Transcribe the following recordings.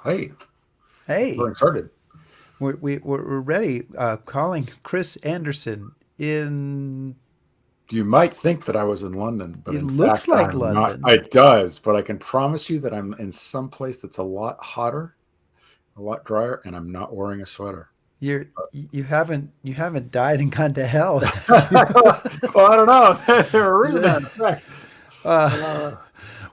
Hey, Hey, getting started. we're ready. Calling Chris Anderson in. You might think that I was in London, but It in looks fact, like I'm not. London. It does, but I can promise you that I'm in some place that's a lot hotter, a lot drier, and I'm not wearing a sweater. You haven't died and gone to hell, have you? Well, I don't know. There is that effect. uh, Uh,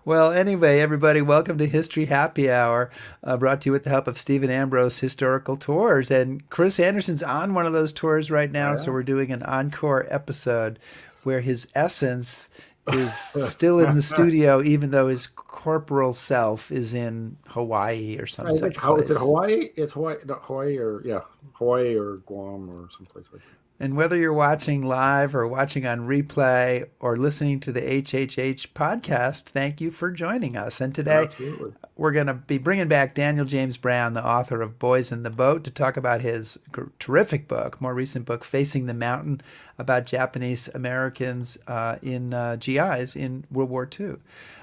well, anyway, everybody, welcome to History Happy Hour, brought to you with the help of Stephen Ambrose Historical Tours. And Chris Anderson's on one of those tours right now, so yeah. we're doing an encore episode where his essence is still in the studio, even though his corporal self is in Hawaii or some I think such how is it place. Hawaii? It's Hawaii, not Hawaii or yeah, Hawaii or Guam or someplace like that. And whether you're watching live or watching on replay or listening to the HHH podcast, thank you for joining us. And today Absolutely. we're going to be bringing back Daniel James Brown, the author of Boys in the Boat, to talk about his terrific book, more recent book, Facing the Mountain, about Japanese Americans in GIs in World War II.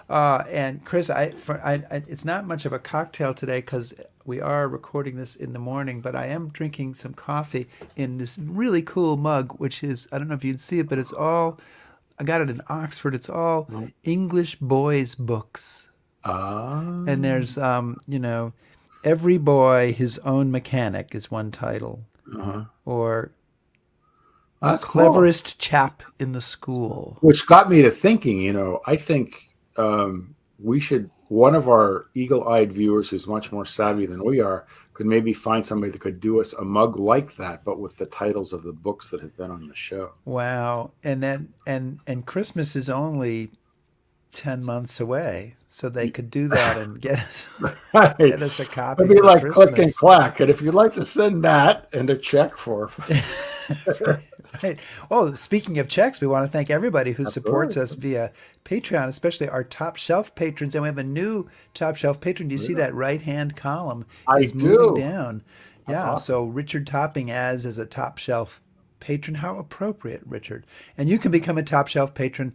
And Chris, it's not much of a cocktail today because we are recording this in the morning, but I am drinking some coffee in this really cool mug, which is, I don't know if you can see it, but I got it in Oxford. It's all Well, English boys' books. And Um, there's, Every Boy His Own Mechanic is one title, uh, or The that's cool. Cleverest Chap in the School. Which got me to thinking, I think we should, one of our eagle eyed viewers who's much more savvy than we are, could maybe find somebody that could do us a mug like that, but with the titles of the books that have been on the show. Wow. And Christmas is only 10 months away, so they could do that and Right. get us a It'd copy be for like click and Christmas. clack. And if you'd like to send that and a check for Right. Oh, speaking of checks, we want to thank everybody who supports absolutely. us via Patreon, especially our top shelf patrons. And we have a new top shelf patron. Do you see Yeah, that right hand column I is moving do. down? That's Yeah. awesome. So Richard Topping as a top shelf patron. How appropriate, Richard. And you can become a top shelf patron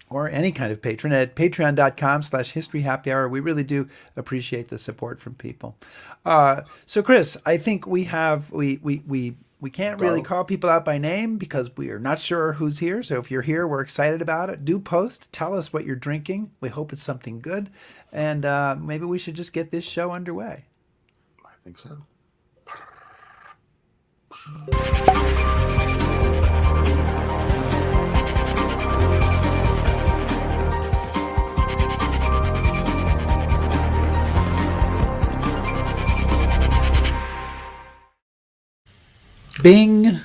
or any kind of patron at patreon.com/history happy hour. We really do appreciate the support from people. So Chris, I think we can't really Go. call people out by name because we are not sure who's here. So if you're here, we're excited about it. Do post, tell us what you're drinking. We hope it's something good, and maybe we should just get this show underway. I think so. Bing.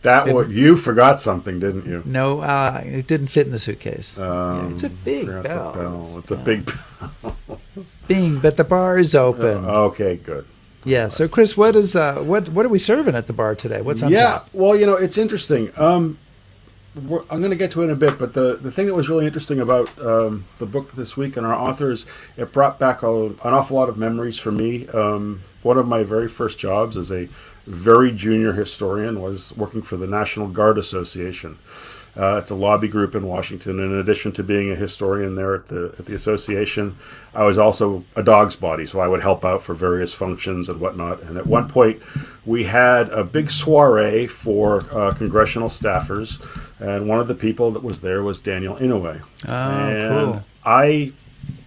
That what you forgot something, didn't you? No, it didn't fit in the suitcase. Yeah, it's a big Forgot the bell. bell. It's a big. Bing, but the bar is open. Okay, good. Yeah. So, Chris, what are we serving at the bar today? What's on Yeah, tap? well, it's interesting. I'm going to get to it in a bit, but the thing that was really interesting about the book this week and our authors, it brought back an awful lot of memories for me. One of my very first jobs as a very junior historian was working for the National Guard Association. It's a lobby group in Washington. In addition to being a historian there at the association, I was also a dog's body, so I would help out for various functions and whatnot. And at one point, we had a big soiree for congressional staffers, and one of the people that was there was Daniel Inouye, Oh, and cool. I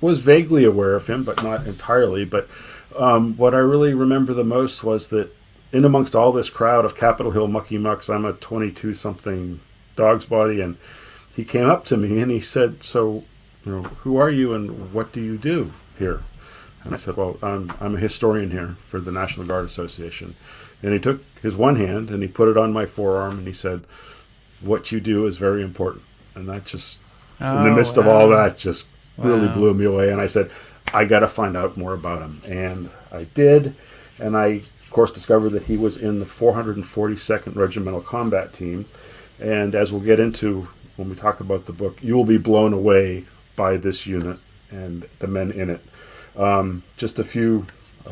was vaguely aware of him, but not entirely. But what I really remember the most was that in amongst all this crowd of Capitol Hill mucky mucks, I'm a 22 something dog's body, and he came up to me and he said, "So, who are you and what do you do here?" And I said, "Well, I'm a historian here for the National Guard Association." And he took his one hand and he put it on my forearm and he said, "What you do is very important." And that just, in the Oh, midst of all wow. that, just really Wow. blew me away. And I said, "I got to find out more about him." And I did. And I, of course, discovered that he was in the 442nd Regimental Combat Team. And as we'll get into when we talk about the book, you will be blown away by this unit and the men in it. Just a few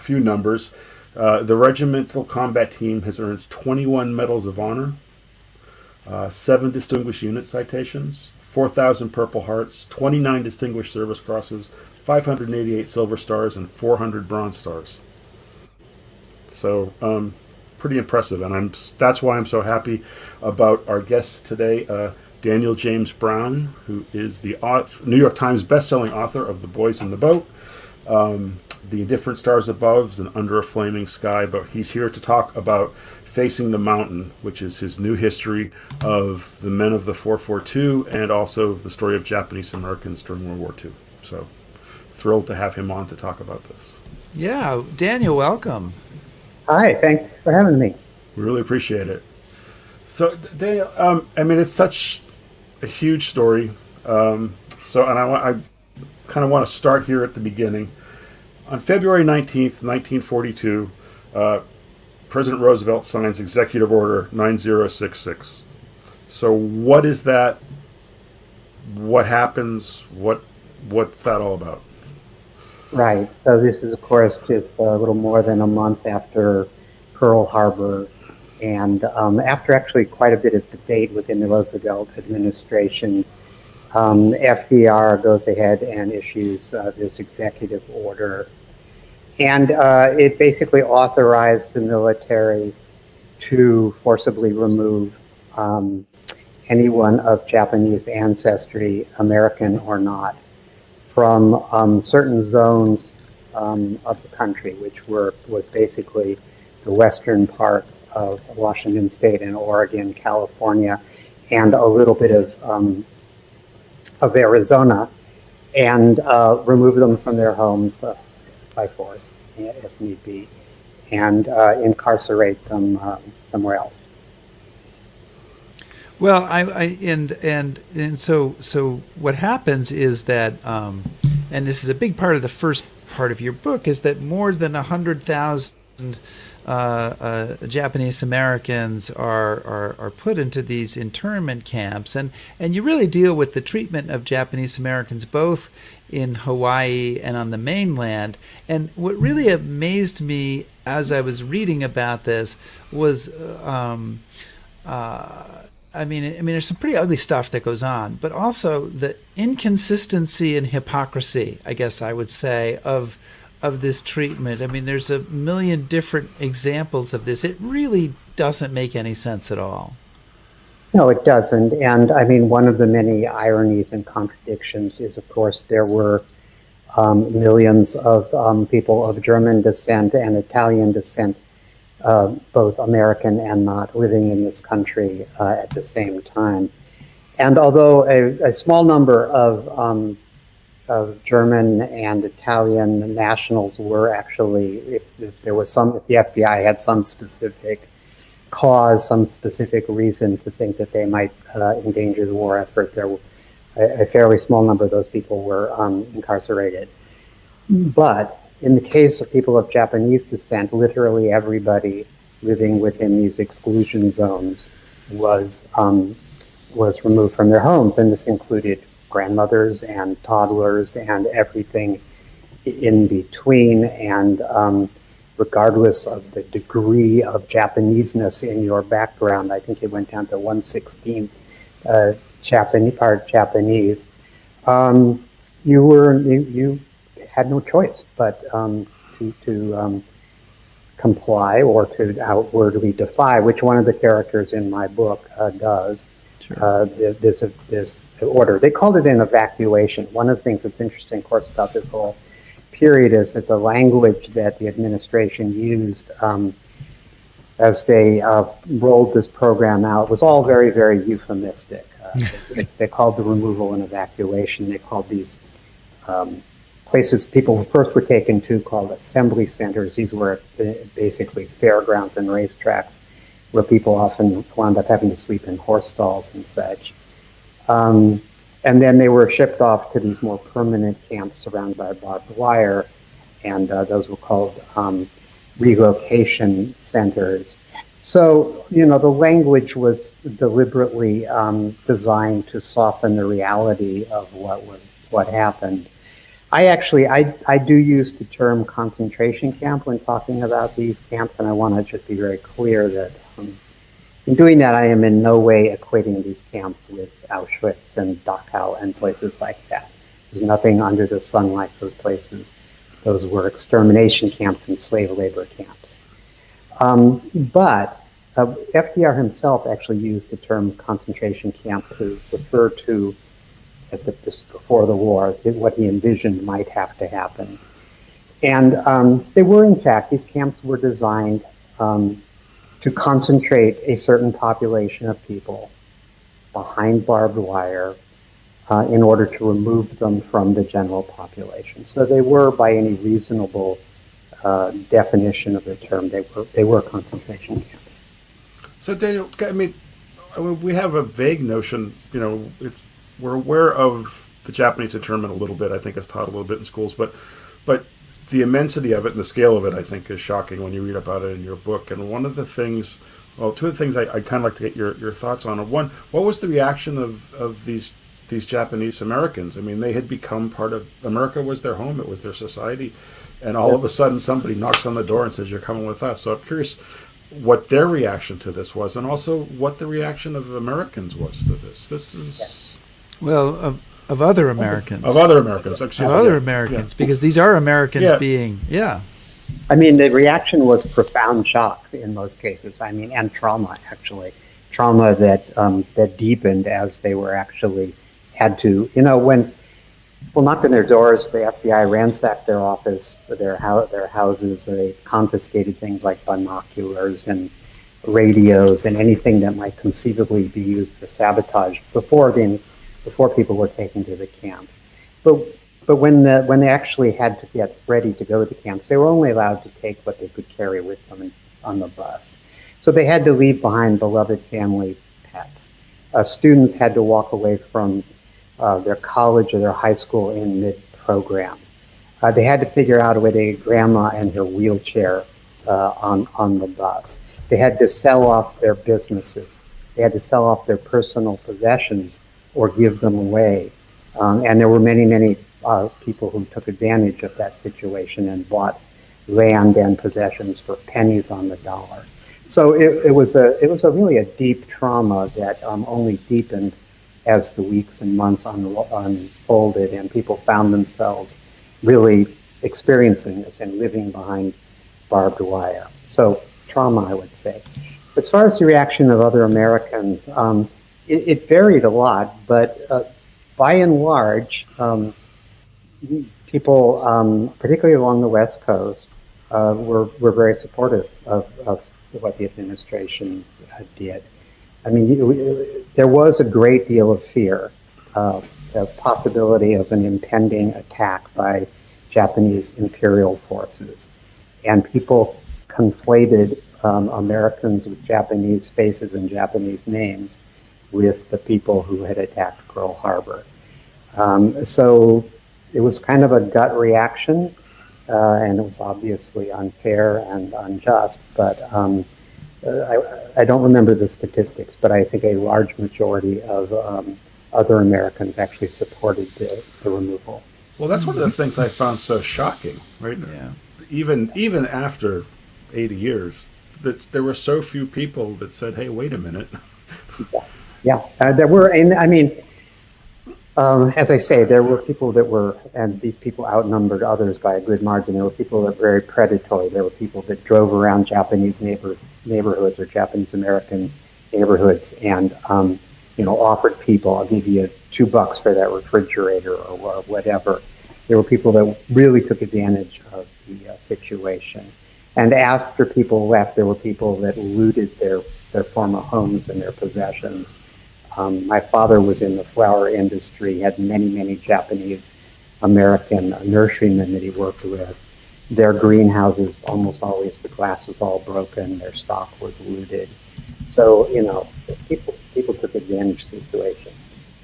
numbers. The Regimental Combat Team has earned 21 Medals of Honor, 7 Distinguished Unit Citations, 4,000 Purple Hearts, 29 Distinguished Service Crosses, 588 Silver Stars, and 400 Bronze Stars. So, pretty impressive, and that's why I'm so happy about our guest today, Daniel James Brown, who is the New York Times best-selling author of The Boys in the Boat, The Indifferent Stars Above, and Under a Flaming Sky. But he's here to talk about Facing the Mountain, which is his new history of the men of the 442 and also the story of Japanese Americans during World War II. So, thrilled to have him on to talk about this. Yeah, Daniel, welcome. Hi, thanks for having me. We really appreciate it. So, Daniel, it's such a huge story. And I kind of want to start here at the beginning. On February 19th, 1942, President Roosevelt signs Executive Order 9066. So what is that? What happens? What's that all about? Right, so this is, of course, just a little more than a month after Pearl Harbor, and after actually quite a bit of debate within the Roosevelt administration, FDR goes ahead and issues this executive order. And it basically authorized the military to forcibly remove anyone of Japanese ancestry, American or not, from certain zones of the country, which was basically the western part of Washington State and Oregon, California, and a little bit of Arizona, and remove them from their homes by force, if need be, and incarcerate them somewhere else. Well, so what happens is that, and this is a big part of the first part of your book, is that more than 100,000 Japanese Americans are put into these internment camps, and you really deal with the treatment of Japanese Americans both in Hawaii and on the mainland. And what really amazed me as I was reading about this was, there's some pretty ugly stuff that goes on, but also the inconsistency and hypocrisy, I guess I would say, of this treatment. I mean, there's a million different examples of this. It really doesn't make any sense at all. No, it doesn't. And I mean, one of the many ironies and contradictions is, of course, there were millions of people of German descent and Italian descent, both American and not, living in this country at the same time. And although a small number of German and Italian nationals were actually, if the FBI had some specific cause, some specific reason to think that they might endanger the war effort, a fairly small number of those people were incarcerated. But in the case of people of Japanese descent, literally everybody living within these exclusion zones was removed from their homes, and this included grandmothers and toddlers and everything in between. And regardless of the degree of Japaneseness in your background, I think it went down to 1/16 Japanese. You had no choice but to comply or to outwardly defy, which one of the characters in my book does. Sure. This order. They called it an evacuation. One of the things that's interesting, of course, about this whole period is that the language that the administration used as they rolled this program out was all very, very euphemistic. They called the removal an evacuation. They called these places people first were taken to called assembly centers. These were basically fairgrounds and racetracks where people often wound up having to sleep in horse stalls and such. And then they were shipped off to these more permanent camps surrounded by barbed wire, and those were called relocation centers. So, the language was deliberately designed to soften the reality of what happened. I do use the term concentration camp when talking about these camps, and I want to just be very clear that, in doing that, I am in no way equating these camps with Auschwitz and Dachau and places like that. There's nothing under the sun like those places. Those were extermination camps and slave labor camps. But FDR himself actually used the term concentration camp to refer to, before the war, what he envisioned might have to happen. And they were, in fact, these camps were designed to concentrate a certain population of people behind barbed wire in order to remove them from the general population. So they were, by any reasonable definition of the term, they were concentration camps. So Daniel, I mean, we have a vague notion. We're aware of the Japanese internment a little bit. I think it's taught a little bit in schools, but the immensity of it and the scale of it, I think, is shocking when you read about it in your book. And one of the things, well, two of the things I'd kind of like to get your thoughts on. One, what was the reaction of these Japanese Americans? I mean, they had become part of America, was their home, it was their society, and all of a sudden somebody knocks on the door and says, "You're coming with us." So I'm curious what their reaction to this was, and also what the reaction of Americans was to this. This is of other Americans. Of other Americans, excuse me. Of other Americans, because these are Americans being, I mean, the reaction was profound shock in most cases. I mean, and trauma, actually. Trauma that deepened as they were actually had to, when people knocked on their doors, the FBI ransacked their office, their houses, they confiscated things like binoculars and radios and anything that might conceivably be used for sabotage before people were taken to the camps. But when they actually had to get ready to go to the camps, they were only allowed to take what they could carry with them on the bus. So they had to leave behind beloved family pets. Students had to walk away from their college or their high school in mid-program. They had to figure out a way to get grandma and her wheelchair on the bus. They had to sell off their businesses. They had to sell off their personal possessions or give them away. And there were many people who took advantage of that situation and bought land and possessions for pennies on the dollar. So it was really a deep trauma that only deepened as the weeks and months unfolded, and people found themselves really experiencing this and living behind barbed wire. So trauma, I would say. As far as the reaction of other Americans, it varied a lot, but by and large, people, particularly along the West Coast, were very supportive of what the administration did. I mean, there was a great deal of fear, the possibility of an impending attack by Japanese imperial forces, and people conflated Americans with Japanese faces and Japanese names with the people who had attacked Pearl Harbor. So it was kind of a gut reaction, and it was obviously unfair and unjust, but I don't remember the statistics, but I think a large majority of other Americans actually supported the removal. Well, that's one of the things I found so shocking, right? Yeah. Even after 80 years, that there were so few people that said, "Hey, wait a minute." Yeah, there were, and I mean, as I say, there were people that were, and these people outnumbered others by a good margin. There were people that were very predatory. There were people that drove around Japanese neighborhoods or Japanese American neighborhoods and, offered people, "I'll give you $2 for that refrigerator," or whatever. There were people that really took advantage of the situation. And after people left, there were people that looted their former homes and their possessions. My father was in the flower industry, had many Japanese American nurserymen that he worked with. Their greenhouses, almost always the glass was all broken, their stock was looted. So, people took advantage of the situation.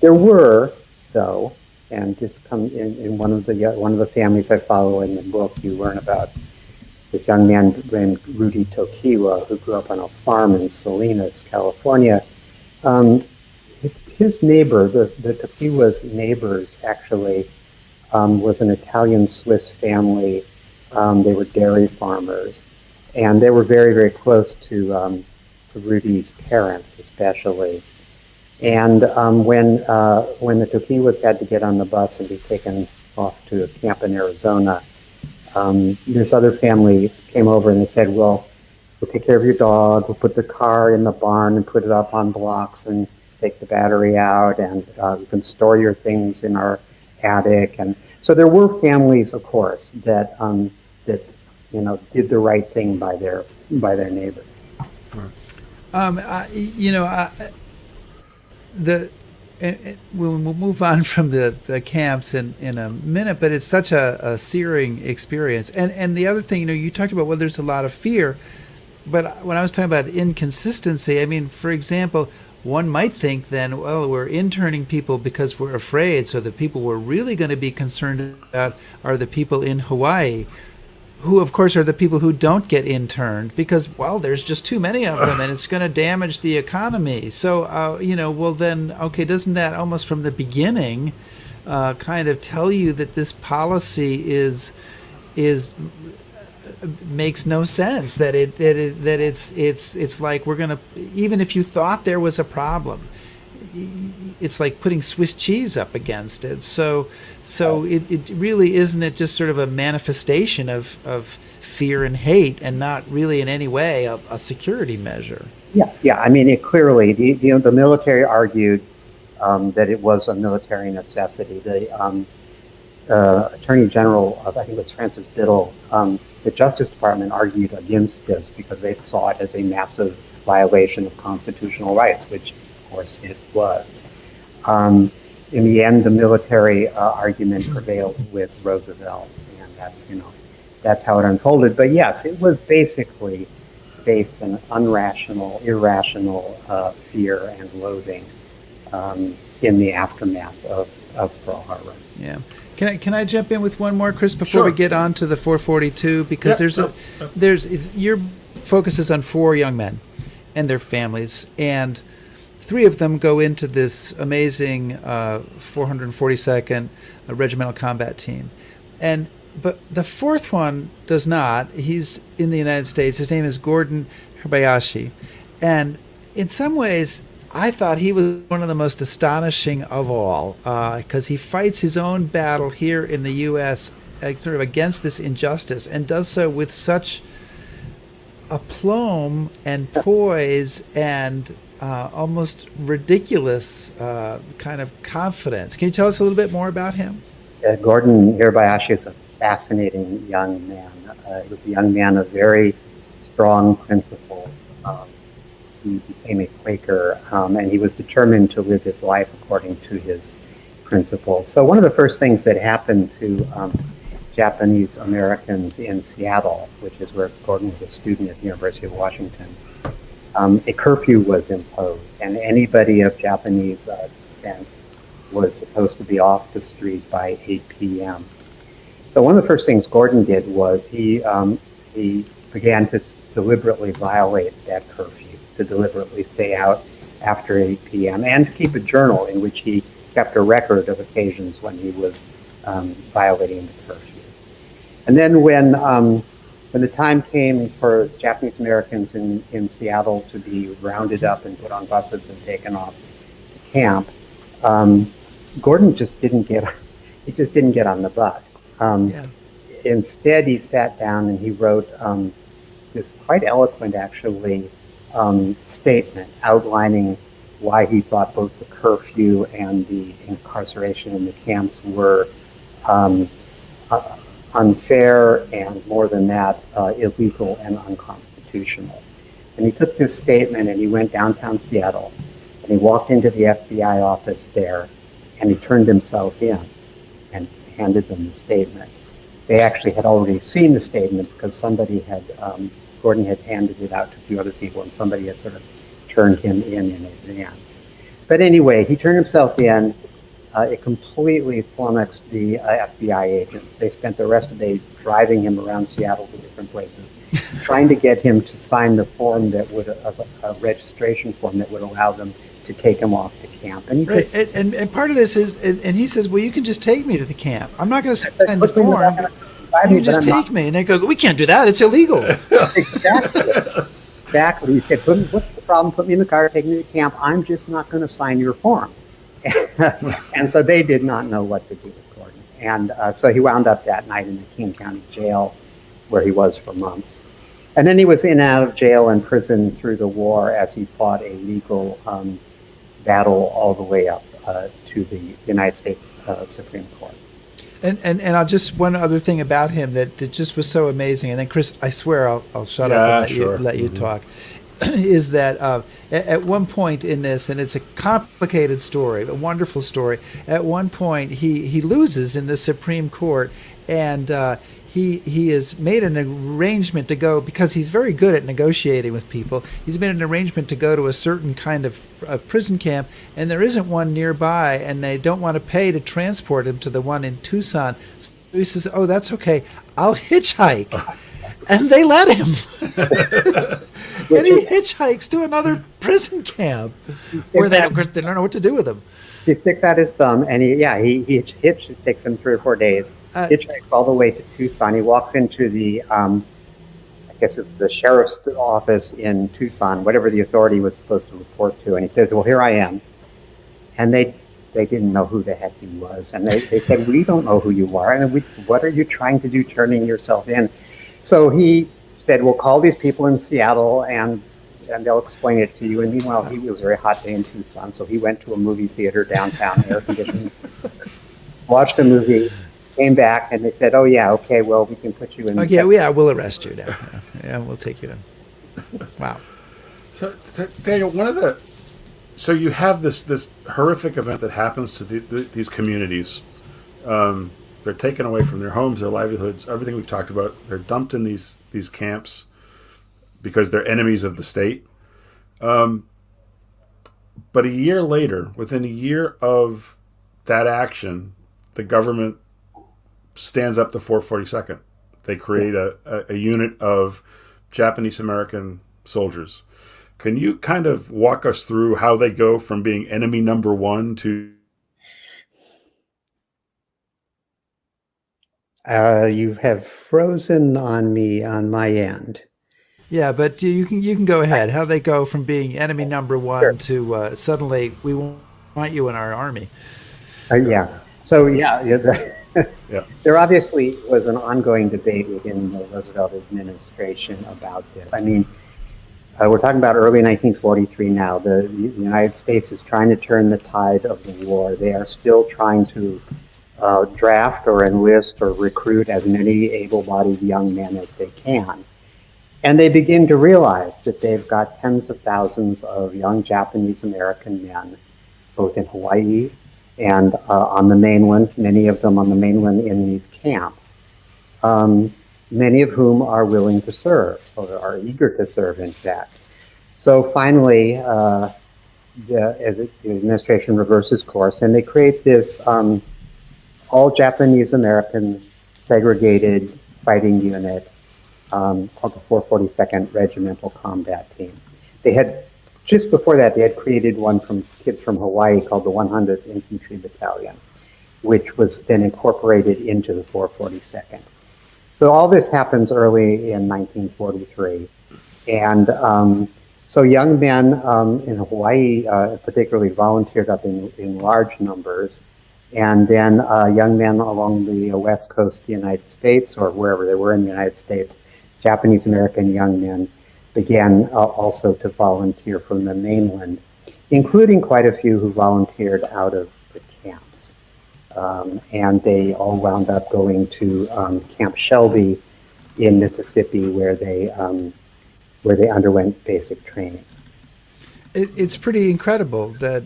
There were, though, and this comes in one of the families I follow in the book, you learn about this young man named Rudy Tokiwa, who grew up on a farm in Salinas, California. His neighbor, the Tokiwa's neighbors, actually was an Italian-Swiss family. They were dairy farmers, and they were very close to Rudy's parents, especially. And when the Tokiwas had to get on the bus and be taken off to a camp in Arizona, this other family came over and they said, well, we'll take care of your dog. We'll put the car in the barn and put it up on blocks and take the battery out, and you can store your things in our attic. And so there were families, of course, that did the right thing by their neighbors. We'll move on from the camps in a minute, but it's such a searing experience. And the other thing, you talked about, well, there's a lot of fear, but when I was talking about inconsistency, I mean, for example, one might think then, well, we're interning people because we're afraid, so the people we're really going to be concerned about are the people in Hawaii, who, of course, are the people who don't get interned because, well, there's just too many of them and it's going to damage the economy. So, well, then, okay, doesn't that almost from the beginning kind of tell you that this policy is makes no sense, that it's like we're going to, even if you thought there was a problem, it's like putting Swiss cheese up against it. So it really isn't it just sort of a manifestation of fear and hate, and not really in any way a security measure. Yeah. I mean, it clearly the military argued that it was a military necessity. The Attorney General of, I think it was Francis Biddle, the Justice Department argued against this because they saw it as a massive violation of constitutional rights, which of course it was. In the end, the military argument prevailed with Roosevelt, and that's how it unfolded. But yes, it was basically based on irrational fear and loathing in the aftermath of Pearl Harbor. Yeah. Can I jump in with one more, Chris, before we get on to the 442? Because your focus is on 4 young men and their families, and 3 of them go into this amazing 442nd Regimental Combat Team, but the 4th one does not. He's in the United States. His name is Gordon Hirabayashi, and in some ways, I thought he was one of the most astonishing of all, because he fights his own battle here in the U.S. Sort of against this injustice, and does so with such aplomb and poise and almost ridiculous kind of confidence. Can you tell us a little bit more about him? Gordon Hirabayashi is a fascinating young man. He was a young man of very strong principles. He became a Quaker, and he was determined to live his life according to his principles. So one of the first things that happened to Japanese Americans in Seattle, which is where Gordon was a student at the University of Washington, a curfew was imposed, and anybody of Japanese descent was supposed to be off the street by 8 p.m. So one of the first things Gordon did was he began to deliberately violate that curfew, to deliberately stay out after 8 p.m. and to keep a journal in which he kept a record of occasions when he was violating the curfew. And then when the time came for Japanese Americans in Seattle to be rounded up and put on buses and taken off to camp, Gordon just didn't get on the bus. Instead, he sat down and he wrote this quite eloquent, actually, statement outlining why he thought both the curfew and the incarceration in the camps were unfair, and more than that, illegal and unconstitutional. And he took this statement and he went downtown Seattle and he walked into the FBI office there and he turned himself in and handed them the statement. They actually had already seen the statement because Gordon had handed it out to a few other people, and somebody had sort of turned him in advance. But anyway, he turned himself in. It completely flummoxed the FBI agents. They spent the rest of the day driving him around Seattle to different places, trying to get him to sign the form that would, a registration form that would allow them to take him off to camp. And, and part of this is, and he says, well, you can just take me to the camp. I'm not going to sign the form. You just take me. And they go, we can't do that. It's illegal. exactly. He said, "What's the problem? Put me in the car, take me to camp. I'm just not going to sign your form." And so they did not know what to do with Gordon. And so he wound up that night in the King County Jail, where he was for months. And then he was in and out of jail and prison through the war as he fought a legal battle all the way up to the United States Supreme Court. And I'll just one other thing about him that just was so amazing. And then Chris, I swear I'll shut up and let you talk. Is that at one point in this, and it's a complicated story, a wonderful story. At one point, he loses in the Supreme Court, and he has made an arrangement to go, because he's very good at negotiating with people. He's made an arrangement to go to a certain kind of prison camp, and there isn't one nearby, and they don't want to pay to transport him to the one in Tucson. So he says, "Oh, that's okay. I'll hitchhike." And they let him. And he hitchhikes to another prison camp where they don't know what to do with him. He sticks out his thumb, and he it takes him 3 or 4 days. Hitchhikes all the way to Tucson. He walks into the, I guess it's the sheriff's office in Tucson, whatever the authority was supposed to report to, and he says, "Well, here I am." And they didn't know who the heck he was, and they said, "We don't know who you are, and what are you trying to do, turning yourself in?" So he said, "We'll call these people in Seattle, and they'll explain it to you." And meanwhile, it was a very hot day in Tucson, so he went to a movie theater downtown, air conditioned, watched a movie, came back, and they said, "Oh yeah, okay, well, we can put you in." Okay, yeah, we'll arrest you now. Yeah, we'll take you in. Wow. So Daniel, so you have this horrific event that happens to these communities. They're taken away from their homes, their livelihoods, everything we've talked about. They're dumped in these camps because they're enemies of the state. But a year later, within a year of that action, the government stands up the 442nd. They create a unit of Japanese American soldiers. Can you kind of walk us through how they go from being enemy number one to... You have frozen on me on my end. Yeah, but you can go ahead. How they go from being enemy number one to suddenly we want you in our army. Yeah. So there obviously was an ongoing debate within the Roosevelt administration about this. I mean, we're talking about early 1943 now. The United States is trying to turn the tide of the war. They are still trying to draft or enlist or recruit as many able-bodied young men as they can. And they begin to realize that they've got tens of thousands of young Japanese American men, both in Hawaii and on the mainland, many of them on the mainland in these camps, many of whom are willing to serve, or are eager to serve, in fact. So finally, the administration reverses course, and they create this all Japanese American segregated fighting unit called the 442nd Regimental Combat Team. They had, just before that, they had created one from kids from Hawaii called the 100th Infantry Battalion, which was then incorporated into the 442nd. So all this happens early in 1943. And so young men in Hawaii particularly volunteered up in large numbers. And then young men along the west coast of the United States, or wherever they were in the United States, Japanese American young men began also to volunteer from the mainland, including quite a few who volunteered out of the camps. And they all wound up going to Camp Shelby in Mississippi, where they underwent basic training. It's pretty incredible that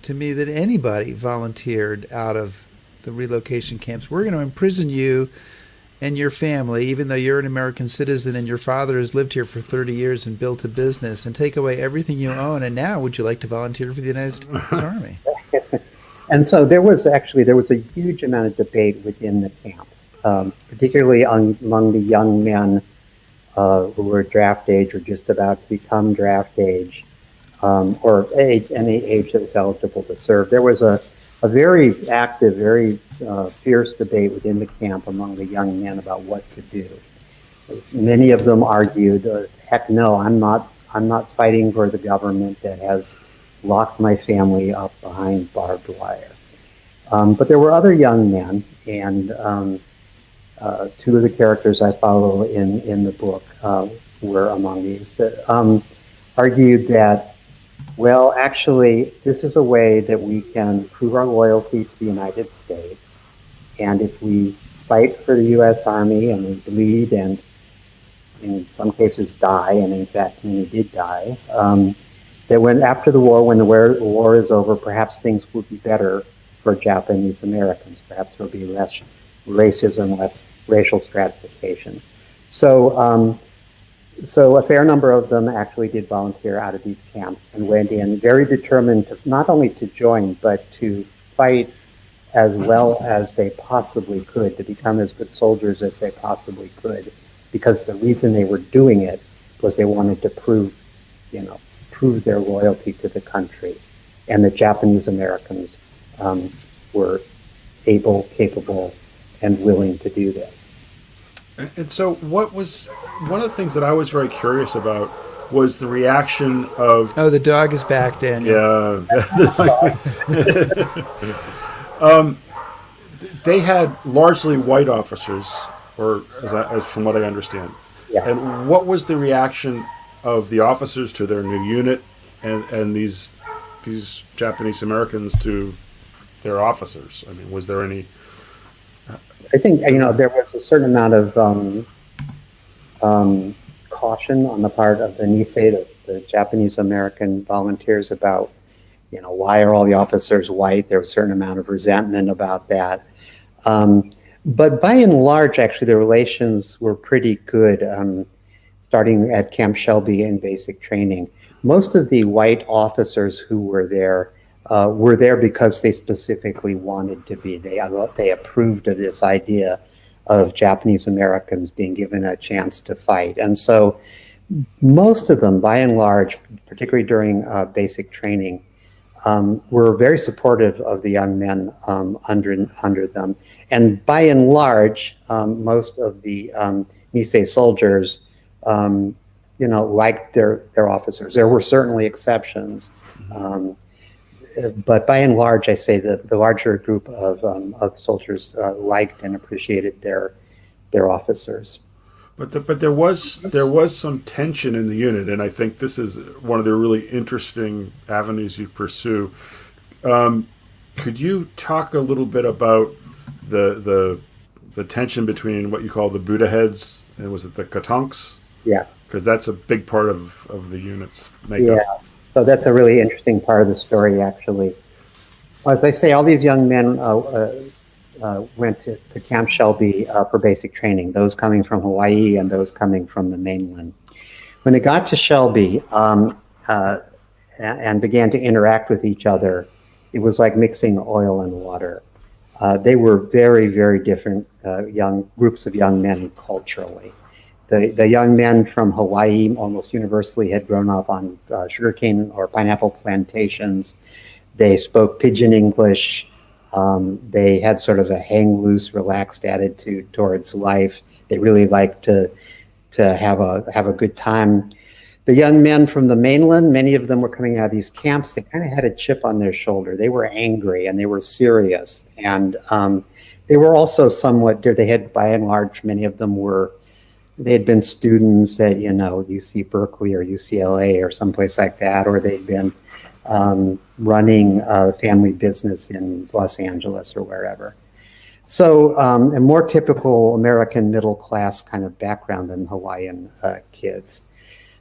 to me that anybody volunteered out of the relocation camps. We're going to imprison you and your family, even though you're an American citizen and your father has lived here for 30 years and built a business, and take away everything you own. And now would you like to volunteer for the United States Army? And so there was a huge amount of debate within the camps, particularly among the young men who were draft age or just about to become draft age, or any age that was eligible to serve. There was a very active, very fierce debate within the camp among the young men about what to do. Many of them argued, "Heck no, I'm not. I'm not fighting for the government that has locked my family up behind barbed wire." But there were other young men, and two of the characters I follow in the book were among these that argued that, well, actually, this is a way that we can prove our loyalty to the United States, and if we fight for the U.S. Army and we bleed and in some cases die, and in fact many did die, that when after the war, when the war is over, perhaps things will be better for Japanese Americans. Perhaps there will be less racism, less racial stratification. So, so a fair number of them actually did volunteer out of these camps and went in very determined to not only to join, but to fight as well as they possibly could, to become as good soldiers as they possibly could, because the reason they were doing it was they wanted to prove their loyalty to the country. And the Japanese Americans were able, capable, and willing to do this. And so, what was one of the things that I was very curious about was the reaction of. Oh, the dog is back, Daniel. Yeah. They had largely white officers, or as from what I understand. Yeah. And what was the reaction of the officers to their new unit, and these Japanese Americans to their officers? I mean, was there any? I think there was a certain amount of caution on the part of the Nisei, the Japanese American volunteers, about why are all the officers white? There was a certain amount of resentment about that. But by and large, actually, the relations were pretty good, starting at Camp Shelby in basic training. Most of the white officers who were there because they specifically wanted to be. They approved of this idea of Japanese Americans being given a chance to fight. And so most of them, by and large, particularly during basic training, were very supportive of the young men under them. And by and large, most of the Nisei soldiers, liked their officers. There were certainly exceptions. But by and large, I say that the larger group of soldiers liked and appreciated their officers. But there was some tension in the unit, and I think this is one of the really interesting avenues you pursue. Could you talk a little bit about the tension between what you call the Buddha heads and was it the Katonks? Yeah, because that's a big part of the unit's makeup. Yeah, so that's a really interesting part of the story, actually. As I say, all these young men went to Camp Shelby for basic training, those coming from Hawaii and those coming from the mainland. When they got to Shelby and began to interact with each other, it was like mixing oil and water. They were very, very different young groups of young men culturally. The young men from Hawaii almost universally had grown up on sugarcane or pineapple plantations. They spoke pidgin English. They had sort of a hang loose, relaxed attitude towards life. They really liked to have a good time. The young men from the mainland, many of them were coming out of these camps. They kind of had a chip on their shoulder. They were angry and they were serious, and they were also somewhat. They had, by and large, many of them were. They had been students at UC Berkeley or UCLA or someplace like that, or they'd been running a family business in Los Angeles or wherever. So a more typical American middle class kind of background than Hawaiian kids.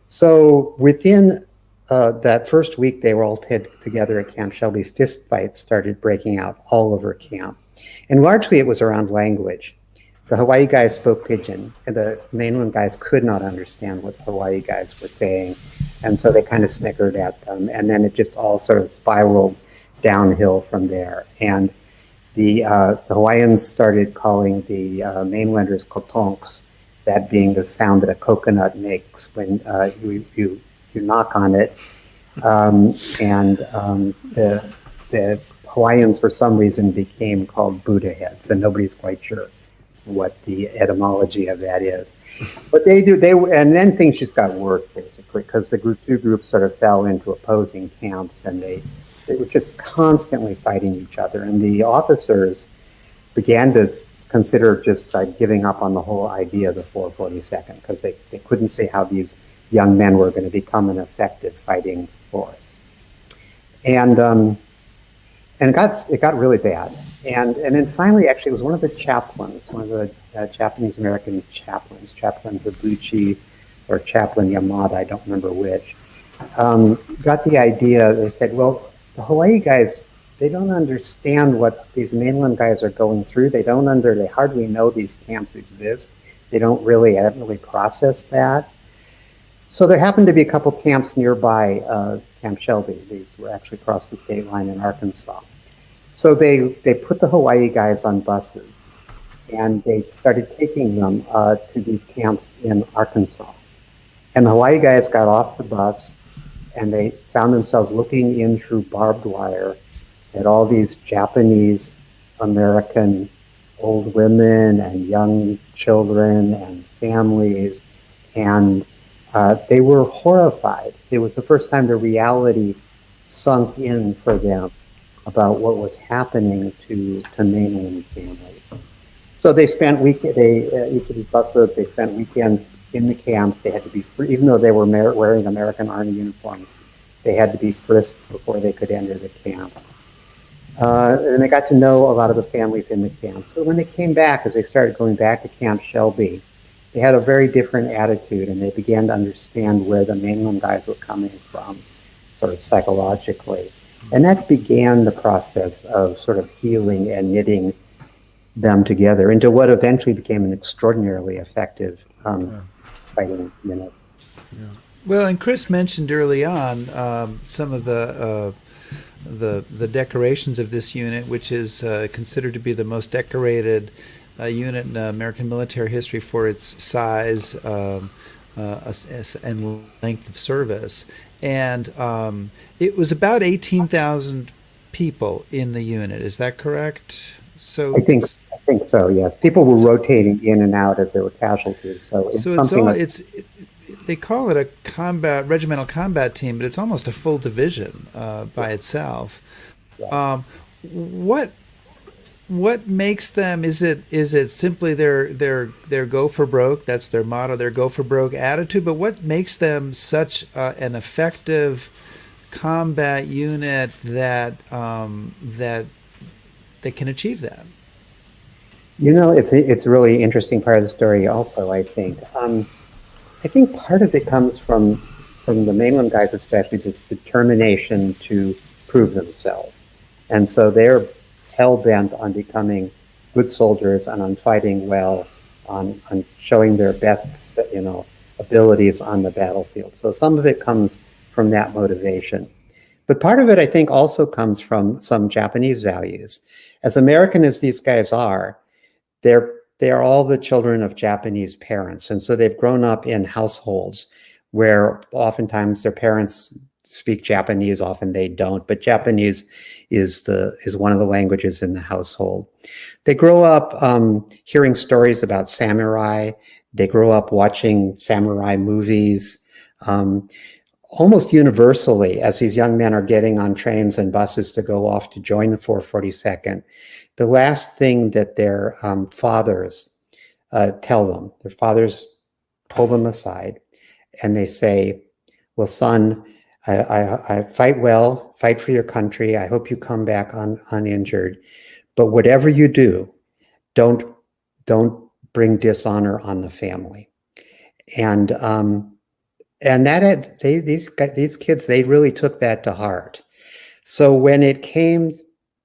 So within that first week they were all together at Camp Shelby, fist fights started breaking out all over camp. And largely it was around language. The Hawaii guys spoke pidgin, and the mainland guys could not understand what the Hawaii guys were saying. And so they kind of snickered at them. And then it just all sort of spiraled downhill from there. And the Hawaiians started calling the mainlanders kotonks, that being the sound that a coconut makes when you knock on it. The Hawaiians, for some reason, became called Buddha heads, and nobody's quite sure what the etymology of that is. But and then things just got worse, basically, because the two groups sort of fell into opposing camps, and they were just constantly fighting each other. And the officers began to consider just giving up on the whole idea of the 442nd, because they couldn't see how these young men were going to become an effective fighting force. And it got really bad. And then finally, actually, it was one of the chaplains, one of the Japanese American chaplains, Chaplain Hibuchi or Chaplain Yamada, I don't remember which, got the idea. They said, well, the Hawaii guys, they don't understand what these mainland guys are going through. They hardly know these camps exist. They haven't really processed that. So there happened to be a couple camps nearby Camp Shelby. These were actually across the state line in Arkansas. So they put the Hawaii guys on buses, and they started taking them to these camps in Arkansas. And the Hawaii guys got off the bus, and they found themselves looking in through barbed wire at all these Japanese American old women and young children and families, and they were horrified. It was the first time the reality sunk in for them about what was happening to mainland families. So they spent each of these busloads, they spent weekends in the camps. They had to be free, even though they were wearing American Army uniforms, they had to be frisked before they could enter the camp. And they got to know a lot of the families in the camp. So when they came back, as they started going back to Camp Shelby, they had a very different attitude, and they began to understand where the mainland guys were coming from, sort of psychologically. And that began the process of sort of healing and knitting them together into what eventually became an extraordinarily effective fighting unit. Yeah. Well, and Chris mentioned early on some of the decorations of this unit, which is considered to be the most decorated unit in American military history for its size and length of service. And it was about 18,000 people in the unit. Is that correct? So I think so. Yes, people were rotating in and out as there were casualties. So they call it a regimental combat team, but it's almost a full division by itself. Yeah. What makes them? Is it simply their go for broke? That's their motto, their go for broke attitude. But what makes them such an effective combat unit that they can achieve that? You know, it's a really interesting part of the story. Also, I think part of it comes from the mainland guys, especially this determination to prove themselves, and so they're hell-bent on becoming good soldiers and on fighting well, on showing their best, abilities on the battlefield. So some of it comes from that motivation. But part of it, I think, also comes from some Japanese values. As American as these guys are, they are all the children of Japanese parents. And so they've grown up in households where oftentimes their parents speak Japanese, often they don't, but Japanese is one of the languages in the household. They grow up hearing stories about samurai. They grow up watching samurai movies. Almost universally, as these young men are getting on trains and buses to go off to join the 442nd, the last thing that their fathers tell them, their fathers pull them aside and they say, well, son, I fight well, fight for your country. I hope you come back uninjured. But whatever you do, don't bring dishonor on the family. And that these kids, they really took that to heart. So when it came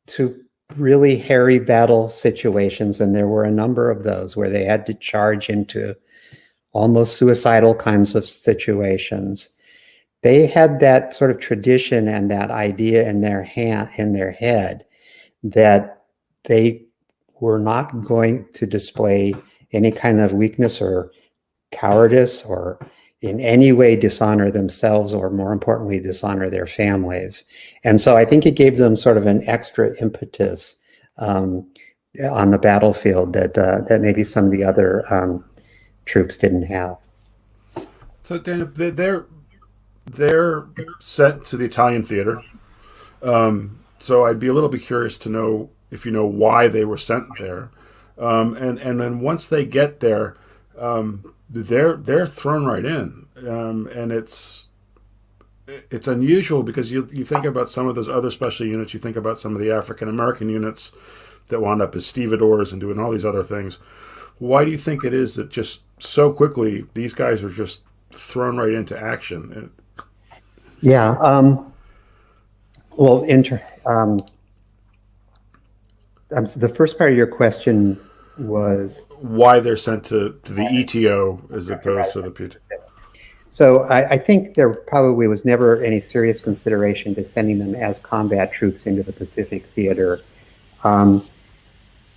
to really hairy battle situations, and there were a number of those where they had to charge into almost suicidal kinds of situations, they had that sort of tradition and that idea in their head that they were not going to display any kind of weakness or cowardice or in any way dishonor themselves, or more importantly, dishonor their families. And so I think it gave them sort of an extra impetus on the battlefield that maybe some of the other troops didn't have. So Daniel, they're sent to the Italian theater. So I'd be a little bit curious to know if you know why they were sent there, and then once they get there, they're thrown right in, and it's unusual because you think about some of those other special units, you think about some of the African American units that wound up as stevedores and doing all these other things. Why do you think it is that just so quickly these guys are just thrown right into action? Yeah. Well, the first part of your question was Why they're sent to the ETO as opposed to the PT? So I think there probably was never any serious consideration to sending them as combat troops into the Pacific Theater,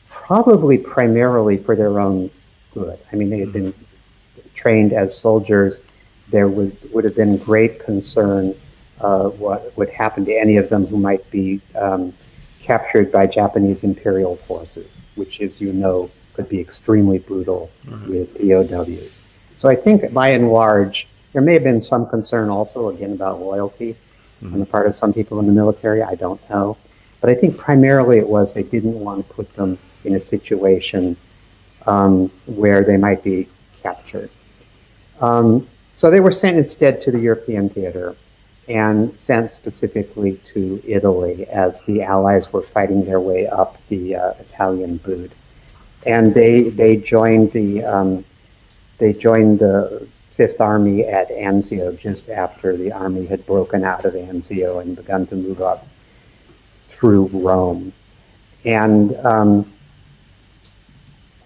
probably primarily for their own good. I mean, they had been trained as soldiers. There would have been great concern what would happen to any of them who might be captured by Japanese imperial forces, which, as you know, could be extremely brutal with POWs. So I think, by and large, there may have been some concern also, again, about loyalty on the part of some people in the military. I don't know. But I think primarily it was they didn't want to put them in a situation where they might be captured. So they were sent instead to the European theater and sent specifically to Italy as the Allies were fighting their way up the Italian boot. And they joined the Fifth Army at Anzio just after the army had broken out of Anzio and begun to move up through Rome. And did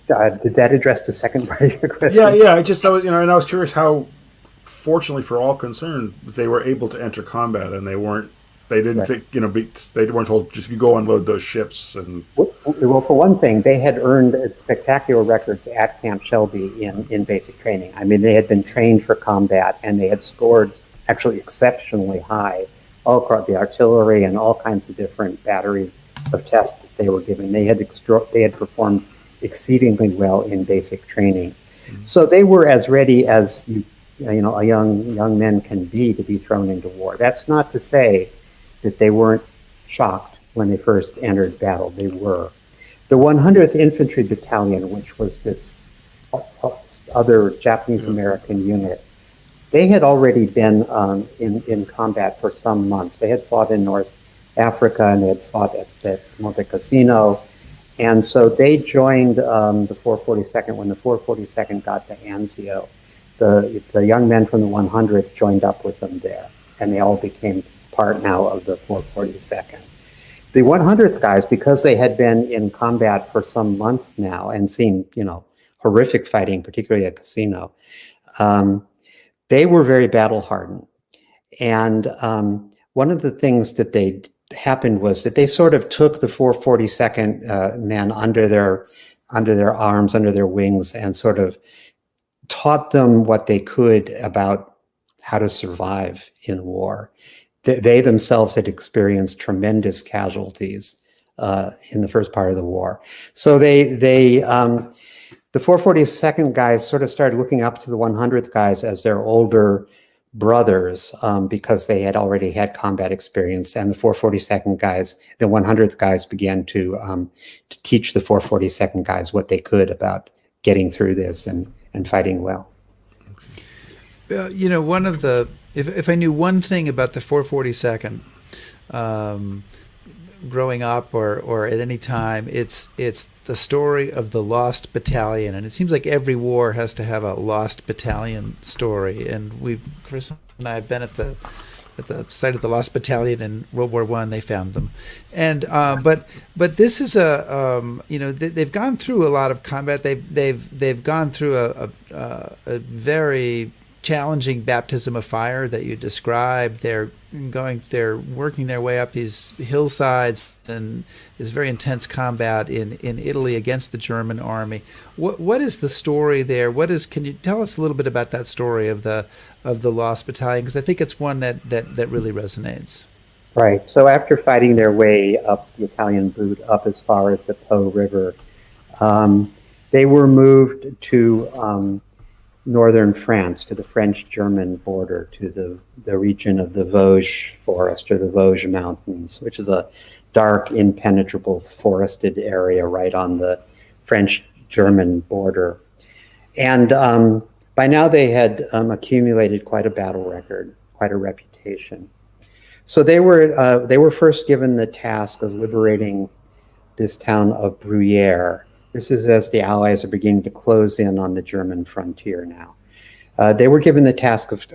that address the second part of your question? Yeah. I was curious how, fortunately for all concerned, they were able to enter combat, and they didn't think, they weren't told just you go unload those ships. And well, for one thing, they had earned spectacular records at Camp Shelby in basic training. I mean, they had been trained for combat, and they had scored actually exceptionally high all across the artillery and all kinds of different batteries of tests that they were given. They had performed exceedingly well in basic training. So they were as ready as a young men can be to be thrown into war. That's not to say that they weren't shocked when they first entered battle. They were. The 100th Infantry Battalion, which was this other Japanese American unit, they had already been in combat for some months. They had fought in North Africa, and they had fought at Monte Cassino. And so they joined the 442nd when the 442nd got to Anzio. The young men from the 100th joined up with them there, and they all became part now of the 442nd. The 100th guys, because they had been in combat for some months now and seen, horrific fighting, particularly at Cassino, they were very battle hardened. And one of the things that happened was that they sort of took the 442nd men under their arms, under their wings, and sort of taught them what they could about how to survive in war. They themselves had experienced tremendous casualties in the first part of the war. So the 442nd guys sort of started looking up to the 100th guys as their older brothers because they had already had combat experience, and the 442nd guys, the 100th guys, began to teach the 442nd guys what they could about getting through this and fighting well. One of the if I knew one thing about the 442nd growing up or at any time, it's the story of the lost battalion, and it seems like every war has to have a lost battalion story. And Chris and I have been at the site of the lost battalion in World War I. They found them, and but this is they've gone through a lot of combat. They've gone through a very challenging baptism of fire that you described. They're working their way up these hillsides and this very intense combat in Italy against the German army. What is the story there? Can you tell us a little bit about that story of the lost battalion? Because I think it's one that really resonates. Right. So after fighting their way up the Italian boot up as far as the Po River, um, they were moved to northern France, to the French-German border, to the region of the Vosges forest or the Vosges Mountains, which is a dark, impenetrable forested area right on the French-German border. And by now they had accumulated quite a battle record, quite a reputation. So they were first given the task of liberating this town of Bruyères. This is as the Allies are beginning to close in on the German frontier now. They were given the task of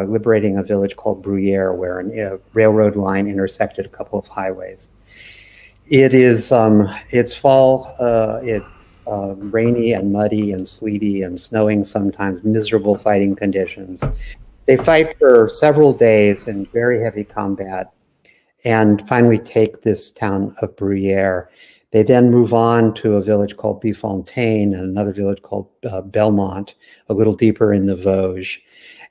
liberating a village called Bruyères, where a railroad line intersected a couple of highways. It's fall, it's rainy and muddy and sleety and snowing sometimes, miserable fighting conditions. They fight for several days in very heavy combat and finally take this town of Bruyères. They then move on to a village called Bifontaine and another village called Belmont, a little deeper in the Vosges.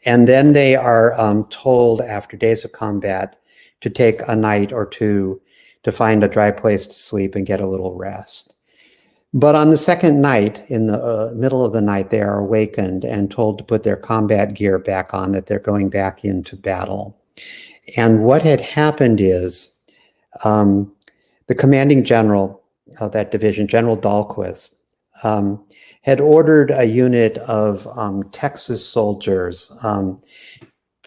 And then they are told after days of combat to take a night or two to find a dry place to sleep and get a little rest. But on the second night, in the middle of the night, they are awakened and told to put their combat gear back on, that they're going back into battle. And what had happened is the commanding general of that division, General Dahlquist, had ordered a unit of Texas soldiers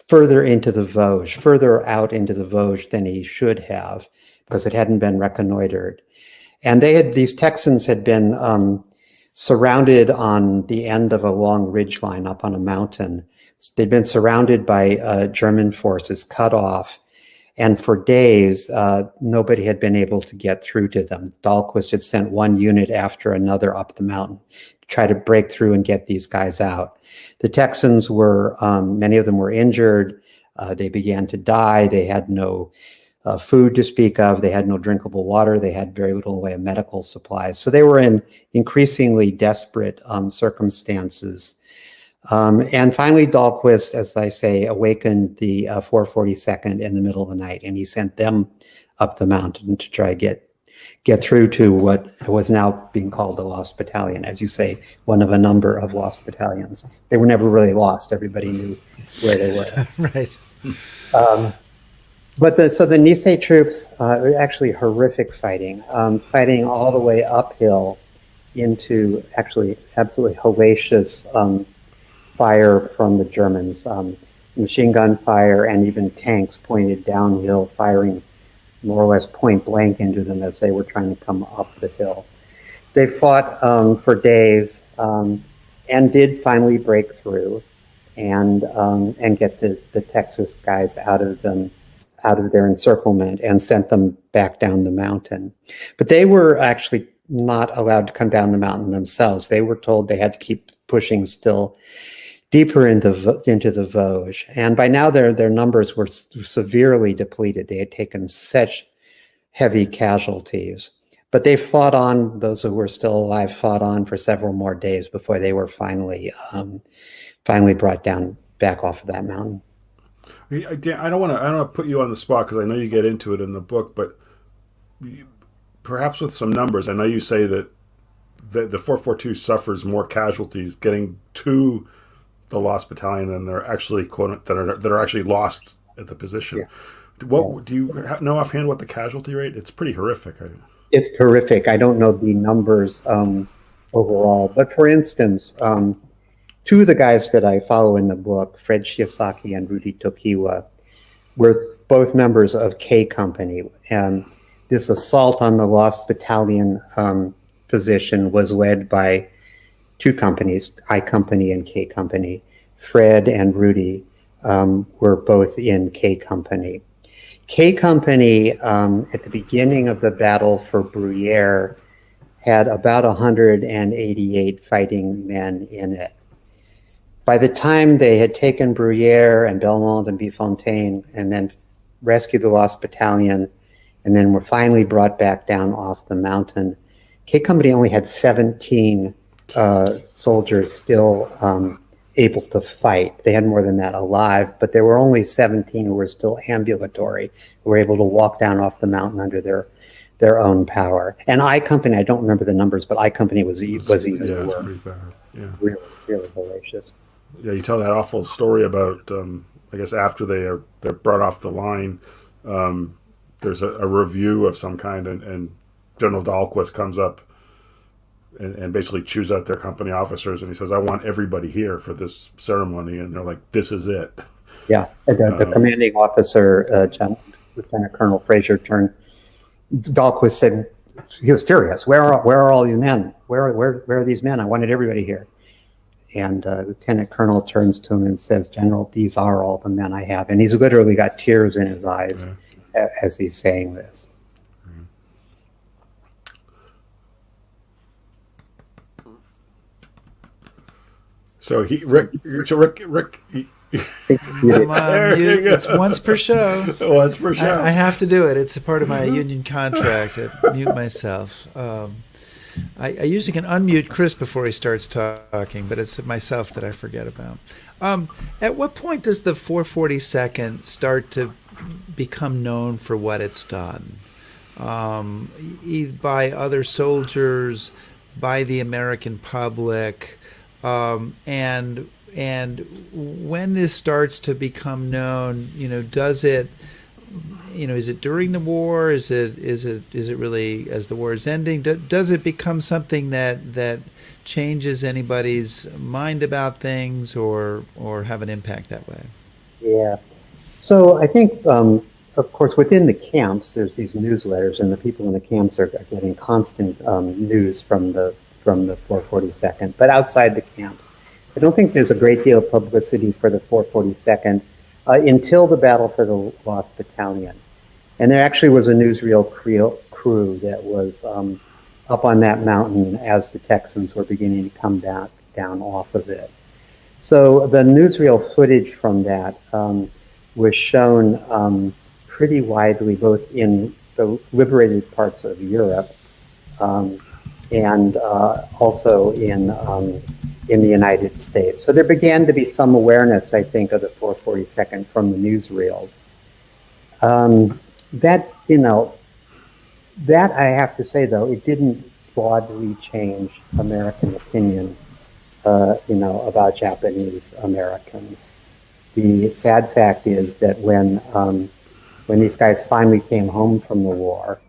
further into the Vosges, further out into the Vosges than he should have, because it hadn't been reconnoitered. And these Texans had been surrounded on the end of a long ridge line up on a mountain. They'd been surrounded by German forces, cut off. And for days, nobody had been able to get through to them. Dahlquist had sent one unit after another up the mountain to try to break through and get these guys out. The Texans were, many of them were injured. They began to die. They had no food to speak of. They had no drinkable water. They had very little in the way of medical supplies. So they were in increasingly desperate circumstances. And finally, Dahlquist, as I say, awakened the 442nd in the middle of the night, and he sent them up the mountain to try to get through to what was now being called the Lost Battalion. As you say, one of a number of lost battalions. They were never really lost. Everybody knew where they were. Right. So the Nice troops were actually horrific fighting, fighting all the way uphill into actually absolutely hellacious fire from the Germans, machine gun fire and even tanks pointed downhill, firing more or less point blank into them as they were trying to come up the hill. They fought for days and did finally break through and get the Texas guys out of their encirclement and sent them back down the mountain. But they were actually not allowed to come down the mountain themselves. They were told they had to keep pushing still deeper into the Vosges. And by now their numbers were severely depleted. They had taken such heavy casualties. But they fought on, those who were still alive fought on for several more days before they were finally brought down back off of that mountain. Again, I don't want to put you on the spot because I know you get into it in the book, but perhaps with some numbers. I know you say that the 442 suffers more casualties getting to the Lost Battalion than they're actually that are actually lost at the position. Yeah. What do you know offhand? What the casualty rate? It's pretty horrific. It's horrific. I don't know the numbers overall, but for instance, two of the guys that I follow in the book, Fred Shiosaki and Rudy Tokiwa, were both members of K Company, and this assault on the Lost Battalion position was led by two companies, I Company and K Company. Fred and Rudy were both in K Company. K Company, at the beginning of the battle for Bruyères, had about 188 fighting men in it. By the time they had taken Bruyères and Belmont and Bifontaine and then rescued the Lost Battalion and then were finally brought back down off the mountain, K Company only had 17 soldiers still able to fight. They had more than that alive, but there were only 17 who were still ambulatory, who were able to walk down off the mountain under their own power. And I Company, I don't remember the numbers, but I Company was even Yeah, it's worse. pretty bad. Yeah. Really, really hellacious. Yeah, you tell that awful story about, I guess after they're brought off the line, there's a review of some kind, and General Dahlquist comes up and basically chews out their company officers, and he says, "I want everybody here for this ceremony," and they're like, "This is it." Yeah, the commanding officer, Lieutenant Colonel Fraser, Dahlquist said, he was furious. Where are all these men? Where are these men? I wanted everybody here. And Lieutenant Colonel turns to him and says, "General, these are all the men I have." And he's literally got tears in his eyes as he's saying this. So Rick. I'm on mute. It's once per show. Once per show. I have to do it. It's a part of my union contract to mute myself. I usually can unmute Chris before he starts talking, but it's myself that I forget about. At what point does the 442nd start to become known for what it's done? By other soldiers, by the American public, and when this starts to become known, does it, is it during the war? Is it really as the war is ending? Does it become something that changes anybody's mind about things, or have an impact that way? Yeah. So I think, of course, within the camps, there's these newsletters, and the people in the camps are getting constant news from the 442nd. But outside the camps, I don't think there's a great deal of publicity for the 442nd until the Battle for the Lost Battalion. And there actually was a newsreel crew that was up on that mountain as the Texans were beginning to come down off of it. So the newsreel footage from that was shown pretty widely, both in the liberated parts of Europe and also in the United States. So there began to be some awareness, I think, of the 442nd from the newsreels. That I have to say, though, it didn't broadly change American opinion, about Japanese Americans. The sad fact is that when these guys finally came home from the war,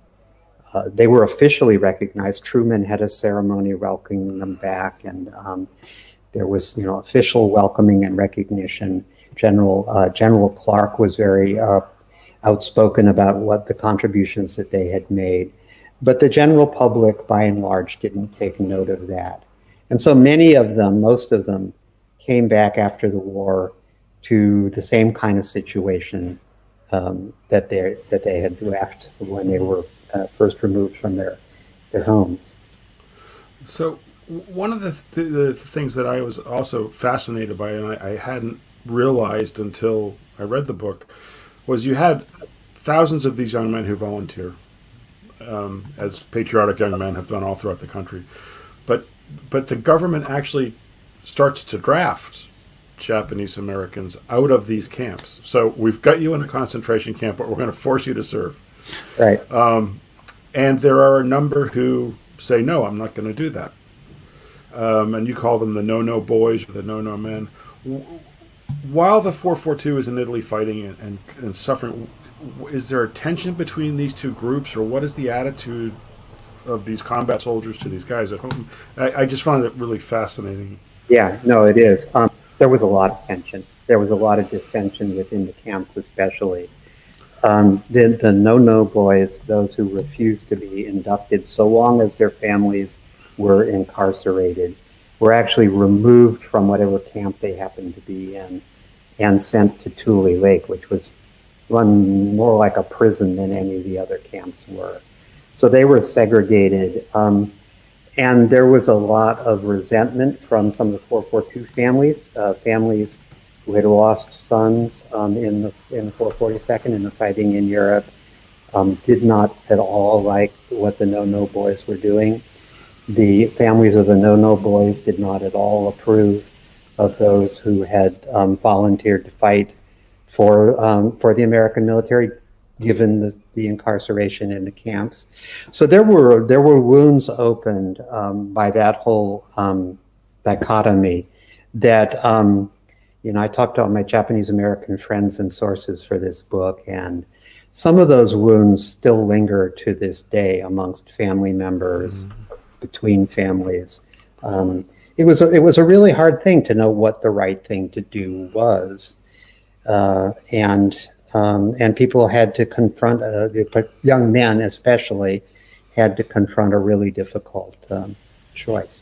they were officially recognized. Truman had a ceremony welcoming them back, and there was, official welcoming and recognition. General Clark was very outspoken about what the contributions that they had made, but the general public, by and large, didn't take note of that. And so many of them, most of them, came back after the war to the same kind of situation that they had left when they were first removed from their homes. So one of the things that I was also fascinated by, and I hadn't realized until I read the book, was you had thousands of these young men who volunteer, as patriotic young men have done all throughout the country. But the government actually starts to draft Japanese Americans out of these camps. So we've got you in a concentration camp, but we're going to force you to serve. Right. And there are a number who say, no, I'm not going to do that. And you call them the no-no boys or the no-no men. While the 442 is in Italy fighting and suffering, is there a tension between these two groups, or what is the attitude of these combat soldiers to these guys at home? I just found it really fascinating. Yeah, no, it is. There was a lot of tension. There was a lot of dissension within the camps, especially. The no-no boys, those who refused to be inducted so long as their families were incarcerated, were actually removed from whatever camp they happened to be in and sent to Tule Lake, which was run more like a prison than any of the other camps were. So they were segregated. And there was a lot of resentment from some of the 442 families, families who had lost sons in the 442nd in the fighting in Europe, did not at all like what the no-no boys were doing. The families of the no-no boys did not at all approve of those who had volunteered to fight for the American military, given the incarceration in the camps. So there were wounds opened by that whole dichotomy that I talked to all my Japanese American friends and sources for this book, and some of those wounds still linger to this day amongst family members, between families. It was a really hard thing to know what the right thing to do was, and people had to confront the young men, especially, had to confront a really difficult choice.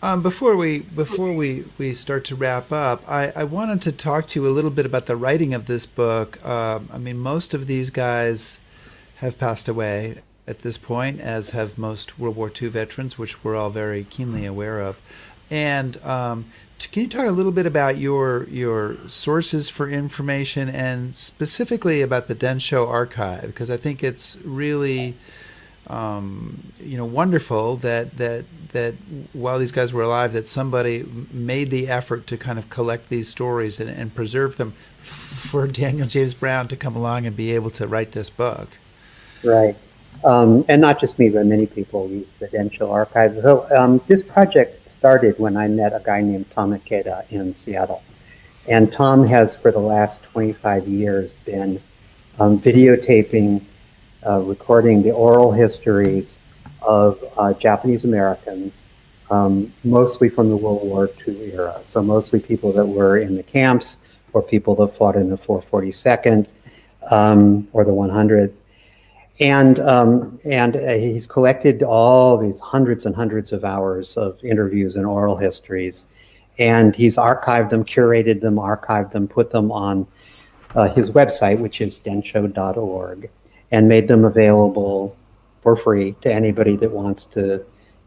Before we start to wrap up, I wanted to talk to you a little bit about the writing of this book. I mean, most of these guys have passed away at this point, as have most World War II veterans, which we're all very keenly aware of. And can you talk a little bit about your sources for information, and specifically about the Densho archive? Because I think it's really wonderful that while these guys were alive, that somebody made the effort to kind of collect these stories and preserve them for Daniel James Brown to come along and be able to write this book. Right. And not just me, but many people use the Densho archive. So this project started when I met a guy named Tom Ikeda in Seattle. And Tom has, for the last 25 years, been videotaping, recording the oral histories of Japanese Americans, mostly from the World War II era. So mostly people that were in the camps, or people that fought in the 442nd or the 100th. And he's collected all these hundreds and hundreds of hours of interviews and oral histories, and he's archived them, curated them, archived them, put them on his website, which is densho.org, and made them available for free to anybody that wants to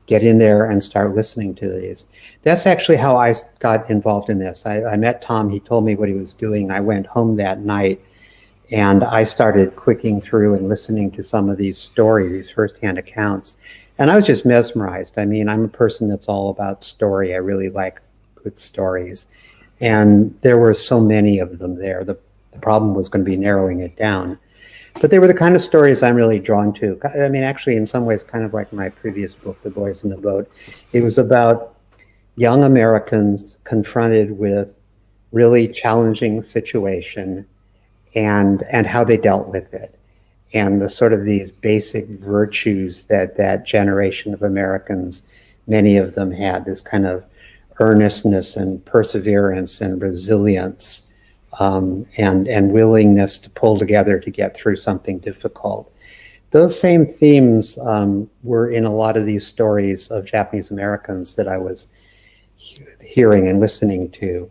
get in there and start listening to these. That's actually how I got involved in this. I met Tom, he told me what he was doing. I went home that night and I started clicking through and listening to some of these stories, these firsthand accounts. And I was just mesmerized. I mean, I'm a person that's all about story. I really like good stories. And there were so many of them there. The problem was going to be narrowing it down. But they were the kind of stories I'm really drawn to. I mean, actually, in some ways, kind of like my previous book, The Boys in the Boat. It was about young Americans confronted with really challenging situation and how they dealt with it. And the sort of these basic virtues that generation of Americans, many of them had, this kind of earnestness and perseverance and resilience, and willingness to pull together to get through something difficult. Those same themes were in a lot of these stories of Japanese Americans that I was hearing and listening to.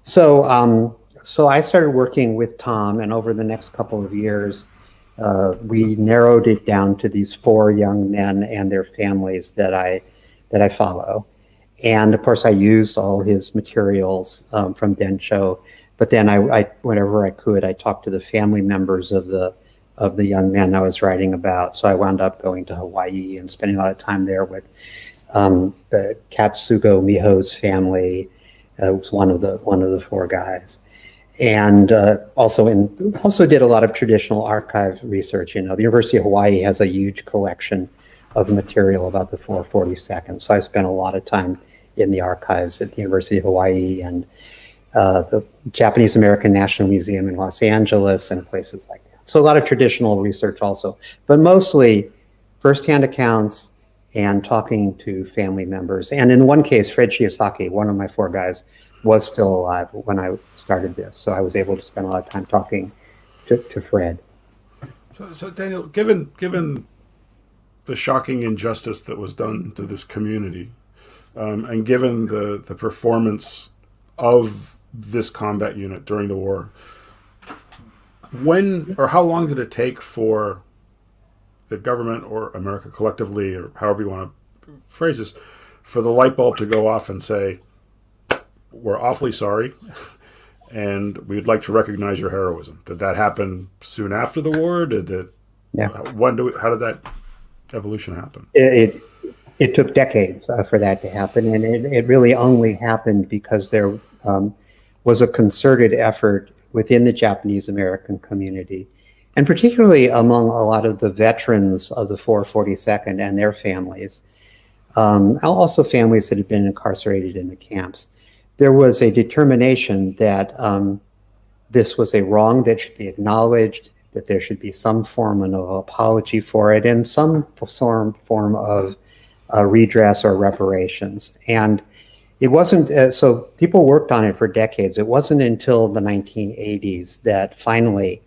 So I started working with Tom, and over the next couple of years, we narrowed it down to these 4 young men and their families that I follow. And of course, I used all his materials from Densho. But then I whenever I could, I talked to the family members of the young men I was writing about. So I wound up going to Hawaii and spending a lot of time there with the Katsugo Miho's family. Was one of the 4 guys, and also did a lot of traditional archive research. The University of Hawaii has a huge collection of material about the 442nd. So I spent a lot of time in the archives at the University of Hawaii and the Japanese American National Museum in Los Angeles and places like that. So a lot of traditional research also, but mostly firsthand accounts and talking to family members. And in one case, Fred Shiosaki, one of my 4 guys, was still alive when I started this. So I was able to spend a lot of time talking to Fred. So Daniel, given the shocking injustice that was done to this community, and given the performance of this combat unit during the war, when or how long did it take for the government or America collectively, or however you want to phrase this, for the light bulb to go off and say, we're awfully sorry and we'd like to recognize your heroism? Did that happen soon after the war? Did it? Yeah. How did that evolution happen? it took decades for that to happen, and it really only happened because there was a concerted effort within the Japanese American community, and particularly among a lot of the veterans of the 442nd and their families, also families that had been incarcerated in the camps. There was a determination that this was a wrong that should be acknowledged, that there should be some form of apology for it, and some form of redress or reparations. And it wasn't, so people worked on it for decades. It wasn't until the 1980s that finally,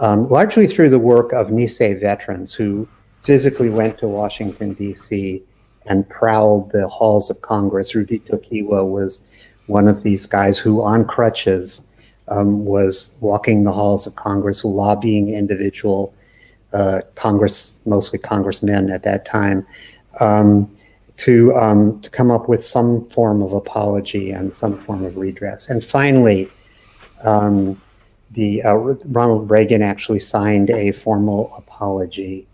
largely through the work of Nisei veterans who physically went to Washington, D.C. and prowled the halls of Congress. Rudy Tokiwa was one of these guys who, on crutches, was walking the halls of Congress, lobbying individual mostly congressmen at that time, to come up with some form of apology and some form of redress. And finally, Ronald Reagan actually signed a formal apology.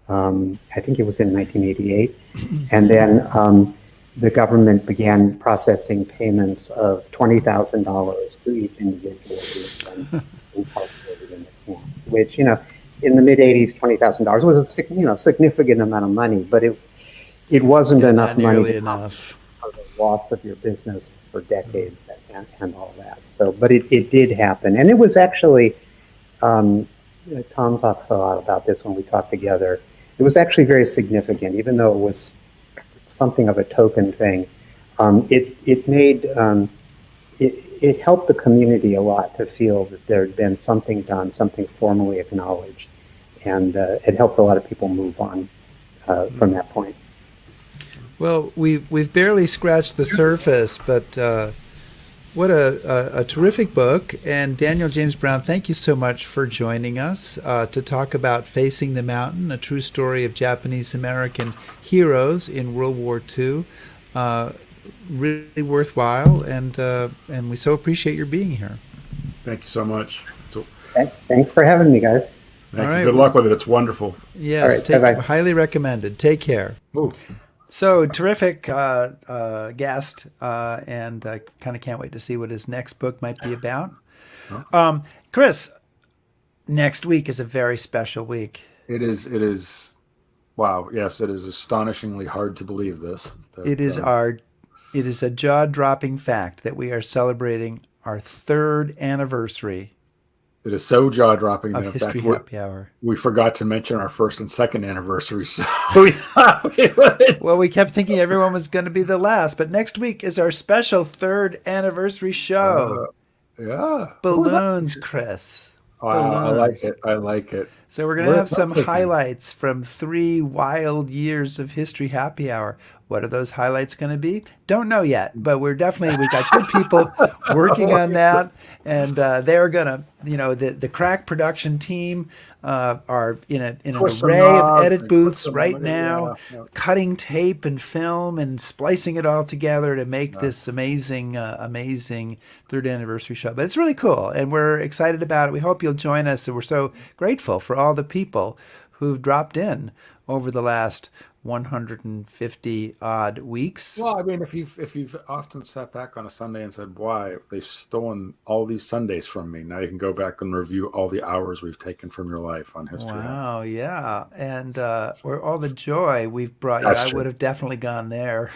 I think it was in 1988, and then the government began processing payments of $20,000 to each individual who had been incarcerated in the camps, which, in the mid-'80s, $20,000 was a significant amount of money, but it wasn't enough money to cover the loss of your business for decades and all that. So, but it did happen, and it was actually, Tom talks a lot about this when we talked together. It was actually very significant, even though it was something of a token thing. It helped the community a lot to feel that there had been something done, something formally acknowledged, and it helped a lot of people move on from that point. Well, we've barely scratched the surface, but what a terrific book. And Daniel James Brown, thank you so much for joining us to talk about Facing the Mountain, a true story of Japanese American heroes in World War II. Really worthwhile, and we so appreciate your being here. Thank you so much. Thanks for having me, guys. Thank you. Good luck with it. It's wonderful. Yes, highly recommended. Take care. Ooh. So terrific guest, and I kind of can't wait to see what his next book might be about. Chris, next week is a very special week. It is. Wow. Yes, it is astonishingly hard to believe this. It is a jaw-dropping fact that we are celebrating our 3rd anniversary. It is so jaw-dropping of that, in History fact, Happy Hour. We forgot to mention our 1st and 2nd anniversaries. So well, we kept thinking everyone was going to be the last, but next week is our special 3rd anniversary show. Yeah. Balloons, Chris. I like it. I like it. So we're going to have some highlights from 3 wild years of History Happy Hour. What are those highlights going to be? Don't know yet, but we got good people working on that, and they're going to, the crack production team are in an array of edit booths right now, cutting tape and film and splicing it all together to make this amazing 3rd anniversary show. But it's really cool, and we're excited about it. We hope you'll join us, and we're so grateful for all the people who've dropped in over the last 150 odd weeks. Well, I mean, if you've often sat back on a Sunday and said, "Why they've stolen all these Sundays from me," now you can go back and review all the hours we've taken from your life on history. Wow, yeah, and or all the joy we've brought you. I would have definitely gone there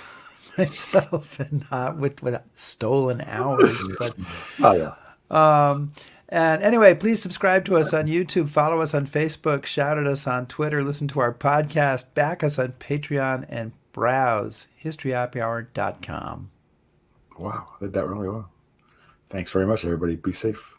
myself, and not with stolen hours. But, oh yeah. And anyway, please subscribe to us on YouTube, follow us on Facebook, shout at us on Twitter, listen to our podcast, back us on Patreon, and browse historyhappyhour.com. Wow, I did that really well. Thanks very much, everybody. Be safe.